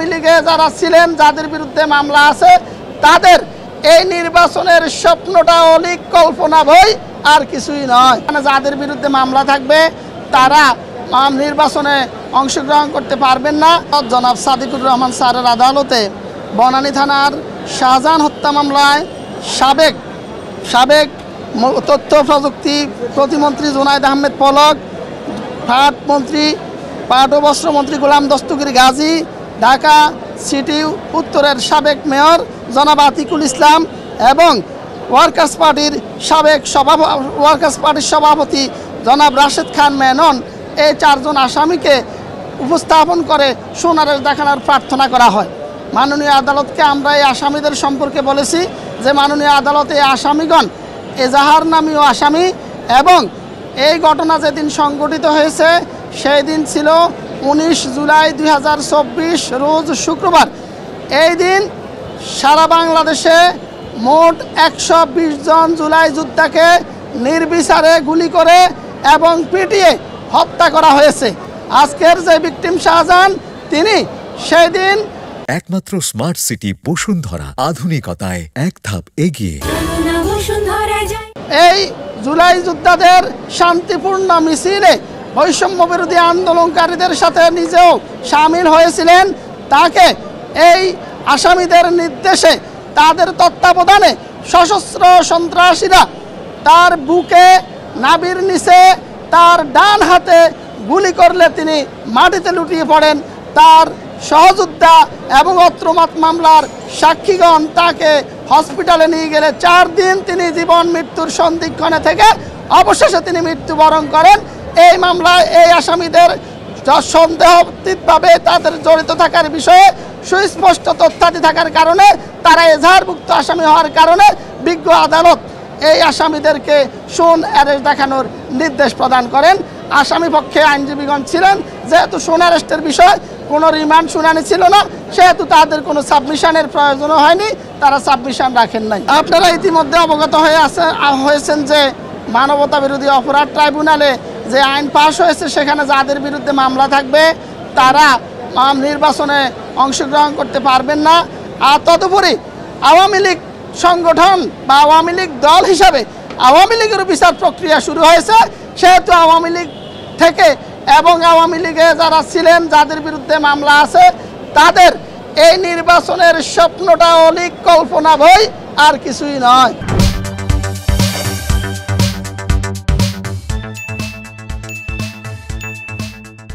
আওয়ামী লীগে যারা ছিলেন, যাদের বিরুদ্ধে মামলা আছে, তাদের এই নির্বাচনের স্বপ্নটা অলিক কল্পনা বই, আর কিছুই নয়। যাদের বিরুদ্ধে মামলা থাকবে তারা নির্বাচনে অংশগ্রহণ করতে পারবেন না। জনাব সাদিকুর রহমান স্যারের আদালতে বনানী থানার শাহজাহান হত্যা মামলায় সাবেক তথ্য প্রযুক্তি প্রতিমন্ত্রী জুনায়েদ আহমেদ পলক, পাট ও বস্ত্রমন্ত্রী গোলাম দস্তগীর গাজী, ঢাকা সিটি উত্তরের সাবেক মেয়র জনাব আতিকুল ইসলাম এবং ওয়ার্কার্স পার্টির সভাপতি জনাব রাশেদ খান মেনন, এই 4 জন আসামিকে উপস্থাপন করে সুনারেশ দেখানোর প্রার্থনা করা হয়। মাননীয় আদালতকে আমরা এই আসামিদের সম্পর্কে বলেছি যে মাননীয় আদালতে এই আসামিগণ এজাহার নামীয় আসামি এবং এই ঘটনা যেদিন সংঘটিত হয়েছে সেই দিন ছিল 19 জুলাই 2024 রোজ শুক্রবার। এই দিন সারা বাংলাদেশে মোট 120 জন জুলাই যোদ্ধাকে নির্বিচারে গুলি করে এবং পিটিয়ে হত্যা করা হয়েছে। আজকের যে ভিকটিম শাহজাহান, তিনি সেই দিন একমাত্র স্মার্ট সিটি বসুন্ধরা, আধুনিকতায় এক ধাপ এগিয়ে। এই জুলাই যোদ্ধাদের শান্তিপূর্ণ মিছিলে বৈষম্য বিরোধী আন্দোলনকারীদের সাথে নিজেও সামিল হয়েছিলেন। তাকে এই আসামিদের নির্দেশে, তাদের তত্ত্বাবধানে সশস্ত্র সন্ত্রাসীরা তার বুকে, নাভির নিচে, তার ডান হাতে গুলি করলে তিনি মাটিতে লুটিয়ে পড়েন। তার সহযোদ্ধা এবং অত্র মামলার সাক্ষীগণ তাকে হসপিটালে নিয়ে গেলে 4 দিন তিনি জীবন মৃত্যুর সন্ধিক্ষণে থেকে অবশেষে তিনি মৃত্যুবরণ করেন। এই মামলায় এই আসামিদের সন্দেহাতীতভাবে তাদের জড়িত থাকার বিষয়ে সুস্পষ্ট তথ্যাদি থাকার কারণে, তারা এজাহারভুক্ত আসামি হওয়ার কারণে বিজ্ঞ আদালত এই আসামিদেরকে অ্যারেস্ট দেখানোর নির্দেশ প্রদান করেন। আসামি পক্ষে আইনজীবীগণ ছিলেন, যেহেতু অ্যারেস্টের বিষয় কোনো রিমান্ড শুনানি ছিল না, সেহেতু তাদের কোনো সাবমিশনের প্রয়োজনও হয়নি, তারা সাবমিশন রাখেন নাই। আপনারা ইতিমধ্যে অবগত হয়েছেন যে মানবতা বিরোধী অপরাধ ট্রাইব্যুনালে যে আইন পাশ হয়েছে, সেখানে যাদের বিরুদ্ধে মামলা থাকবে তারা নির্বাচনে অংশগ্রহণ করতে পারবেন না। আর তদুপরি আওয়ামী লীগ সংগঠন বা আওয়ামী লীগ দল হিসাবে আওয়ামী লীগের বিচার প্রক্রিয়া শুরু হয়েছে, সেহেতু আওয়ামী লীগ থেকে এবং আওয়ামী লীগে যারা ছিলেন, যাদের বিরুদ্ধে মামলা আছে, তাদের এই নির্বাচনের স্বপ্নটা অলিক কল্পনা বই, আর কিছুই নয়।